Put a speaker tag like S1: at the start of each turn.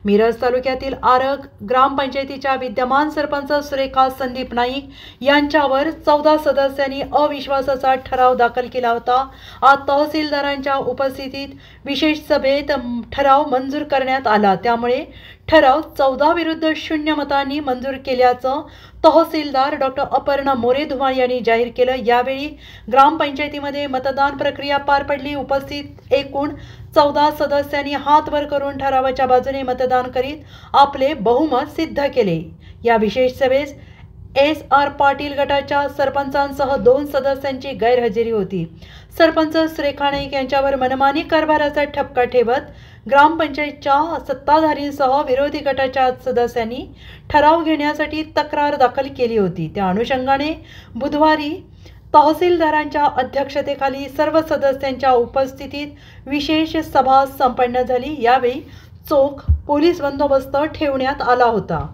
S1: मिरज तालुक्यातील आरग ग्रामपंचायतीच्या विद्यमान सरपंच सुरेखा संदीप नाईक यांच्यावर 14 सदस्यांनी अविश्वासाचा ठराव दाखल केला होता। आज तहसीलदारांच्या उपस्थितीत विशेष सभेत ठराव मंजूर करण्यात आला। त्यामुळे ठराव 14 विरुद्ध 0 मतांनी मंजूर केल्याचं तहसीलदार डॉक्टर अपर्णा मोरे धुमाळ यांनी जाहीर केलं। यावेळी ग्रामपंचायतीमध्ये मतदान प्रक्रिया पार पडली। उपस्थित एकूण 14 सदस्यांनी हात वर करून ठरावाच्या बाजूने मतदान करीत आपले बहुमत सिद्ध केले। या विशेष सभेस SR पाटील गटाच्या सरपंचांसह 2 सदस्यांची गैरहजेरी होती। सरपंच सुरेखा नाईक यांच्यावर मनमानी कारभाराचा ठपका ठेवत ग्रामपंचायतच्या सत्ताधारींसह विरोधी गटाच्या सदस्यांनी ठराव घेण्यासाठी तक्रार दाखल केली होती। त्या अनुषंगाने बुधवारी तहसीलदारांच्या अध्यक्षतेखाली सर्व सदस्यांच्या उपस्थितीत विशेष सभा संपन्न झाली। यावेळी चोख पोलीस बंदोबस्त ठेवण्यात आला होता।